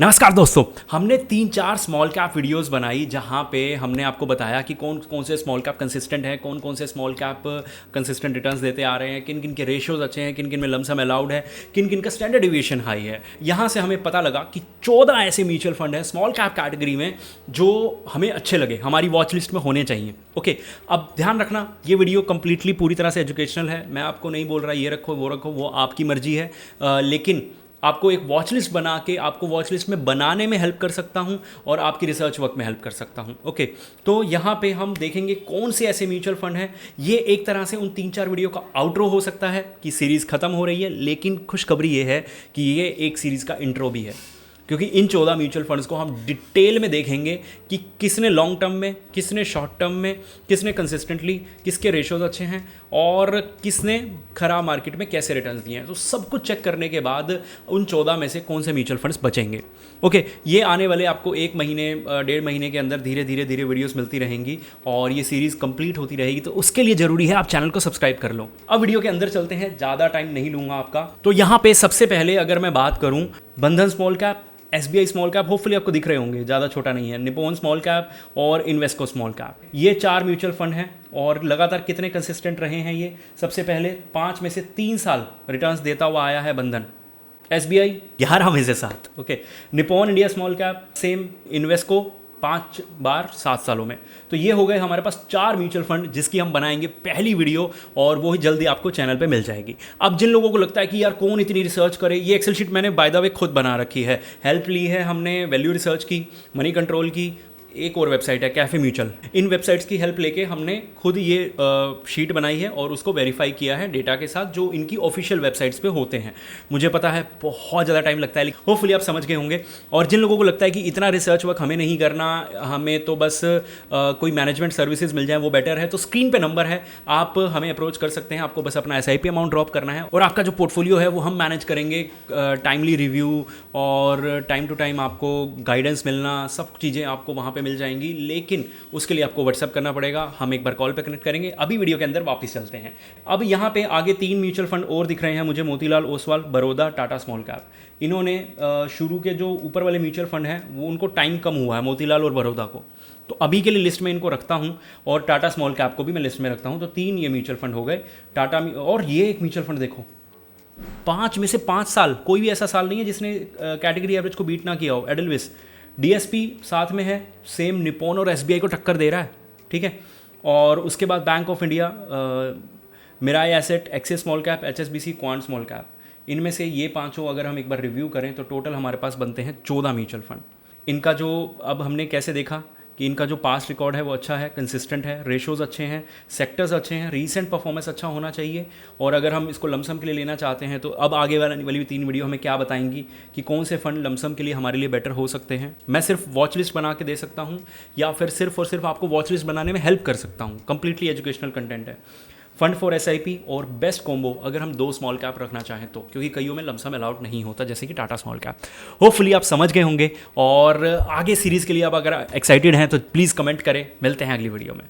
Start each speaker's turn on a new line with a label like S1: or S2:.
S1: नमस्कार दोस्तों, हमने 3-4 स्मॉल कैप वीडियोस बनाई जहां पे हमने आपको बताया कि कौन कौन से स्मॉल कैप कंसिस्टेंट हैं, कौन कौन से स्मॉल कैप कंसिस्टेंट रिटर्न्स देते आ रहे हैं, किन किन के रेशियोज अच्छे हैं, किन किन में लमसम अलाउड है, किन किन का स्टैंडर्ड डिविएशन हाई है। यहां से हमें पता लगा कि 14 ऐसे म्यूचुअल फंड हैं स्मॉल कैप कैटेगरी में जो हमें अच्छे लगे, हमारी वॉच लिस्ट में होने चाहिए। ओके, अब ध्यान रखना, ये वीडियो कंप्लीटली पूरी तरह से एजुकेशनल है। मैं आपको नहीं बोल रहा ये रखो, वो आपकी मर्जी है, लेकिन आपको एक वॉच लिस्ट बना के आपको वॉच लिस्ट में बनाने में हेल्प कर सकता हूं और आपकी रिसर्च वर्क में हेल्प कर सकता हूं। ओके, तो यहाँ पे हम देखेंगे कौन से ऐसे म्यूचुअल फंड हैं। ये एक तरह से उन 3-4 वीडियो का आउटरो हो सकता है कि सीरीज़ ख़त्म हो रही है, लेकिन खुशखबरी ये है कि ये एक सीरीज़ का इंट्रो भी है, क्योंकि इन 14 म्यूचुअल फंड्स को हम डिटेल में देखेंगे कि किसने लॉन्ग टर्म में, किसने शॉर्ट टर्म में, किसने कंसिस्टेंटली, किसके रेशोज अच्छे हैं और किसने खराब मार्केट में कैसे रिटर्न्स दिए हैं। तो सब कुछ चेक करने के बाद उन 14 में से कौन से म्यूचुअल फंड्स बचेंगे। ओके, ये आने वाले आपको 1 महीने 1.5 महीने के अंदर धीरे धीरे वीडियोस मिलती रहेंगी और ये सीरीज़ कंप्लीट होती रहेगी। तो उसके लिए ज़रूरी है आप चैनल को सब्सक्राइब कर लो। अब वीडियो के अंदर चलते हैं, ज़्यादा टाइम नहीं लूँगा आपका। तो यहाँ पे सबसे पहले अगर मैं बात करूँ, बंधन small cap, SBI small cap, hopefully आपको दिख रहे होंगे, ज़्यादा छोटा नहीं है, निप्पॉन स्मॉल कैप और इन्वेस्को स्मॉल कैप, ये 4 म्यूचुअल फंड हैं। और लगातार कितने कंसिस्टेंट रहे हैं ये? सबसे पहले 5 में से 3 साल रिटर्न्स देता हुआ आया है बंधन। SBI 11 में से 7। Okay, Nippon India small cap same, Invesco 5 बार 7 सालों में। तो ये हो गए हमारे पास 4 म्यूचुअल फंड जिसकी हम बनाएंगे पहली वीडियो और वो ही जल्दी आपको चैनल पे मिल जाएगी। अब जिन लोगों को लगता है कि यार कौन इतनी रिसर्च करे, ये एक्सेल शीट मैंने बाय द वे खुद बना रखी है, हेल्प ली है हमने वैल्यू रिसर्च की, मनी कंट्रोल की, एक और वेबसाइट है कैफे म्यूचुअल, इन वेबसाइट्स की हेल्प लेके हमने खुद ये शीट बनाई है और उसको वेरीफाई किया है डेटा के साथ जो इनकी ऑफिशियल वेबसाइट्स पे होते हैं। मुझे पता है बहुत ज़्यादा टाइम लगता है, लेकिन होपफुली आप समझ गए होंगे। और जिन लोगों को लगता है कि इतना रिसर्च वर्क हमें नहीं करना, हमें तो बस कोई मैनेजमेंट सर्विसेज मिल जाए वो बेटर है, तो स्क्रीन पर नंबर है, आप हमें अप्रोच कर सकते हैं। आपको बस अपना SIP अमाउंट ड्रॉप करना है और आपका जो पोर्टफोलियो है वो हम मैनेज करेंगे। टाइमली रिव्यू और टाइम टू टाइम आपको गाइडेंस मिलना, सब चीज़ें आपको वहाँ पे मिल जाएंगी, लेकिन उसके लिए आपको व्हाट्सअप करना पड़ेगा। हम एक बार कॉल पे कनेक्ट करेंगे। अभी वीडियो के अंदर वापस चलते हैं। अब यहाँ पे आगे 3 म्यूचुअल फंड और दिख रहे हैं मुझे, मोतीलाल ओसवाल, बड़ौदा, टाटा स्मॉल कैप। इन्होंने शुरू के जो ऊपर वाले म्यूचुअल फंड हैं वो उनको टाइम कम हुआ है, मोतीलाल और बड़ौदा को, तो अभी के लिए लिस्ट में इनको रखता हूँ और टाटा स्मॉल कैप को भी मैं लिस्ट में रखता हूँ। तो 3 ये म्यूचुअल फंड हो गए टाटा। और ये एक म्यूचुअल फंड देखो, 5 में से 5 साल, कोई भी ऐसा साल नहीं है जिसने कैटेगरी एवरेज को बीट ना किया हो। एडलविस, DSP साथ में है, सेम निप्पॉन और SBI को टक्कर दे रहा है, ठीक है। और उसके बाद bank of India, Mirae asset, Axis small cap, HSBC, Quant small cap, इनमें से ये 5 अगर हम एक बार रिव्यू करें तो टोटल हमारे पास बनते हैं 14 म्यूचुअल फंड। इनका जो अब हमने कैसे देखा कि इनका जो पास्ट रिकॉर्ड है वो अच्छा है, कंसिस्टेंट है, रेशोज़ अच्छे हैं, सेक्टर्स अच्छे हैं, रीसेंट परफॉर्मेंस अच्छा होना चाहिए। और अगर हम इसको लमसम के लिए लेना चाहते हैं तो अब आगे वाली 3 वीडियो हमें क्या बताएंगी कि कौन से फंड लमसम के लिए हमारे लिए बेटर हो सकते हैं। मैं सिर्फ वॉच लिस्ट बना के दे सकता हूँ या फिर सिर्फ और सिर्फ आपको वॉच लिस्ट बनाने में हेल्प कर सकता हूँ। कंप्लीटली एजुकेशनल कंटेंट है। फंड फॉर SIP और बेस्ट कॉम्बो अगर हम 2 स्मॉल कैप रखना चाहें तो, क्योंकि कईयों में लमसम अलाउड नहीं होता जैसे कि टाटा स्मॉल कैप। होपफुली आप समझ गए होंगे और आगे सीरीज़ के लिए आप अगर एक्साइटेड हैं तो प्लीज़ कमेंट करें। मिलते हैं अगली वीडियो में।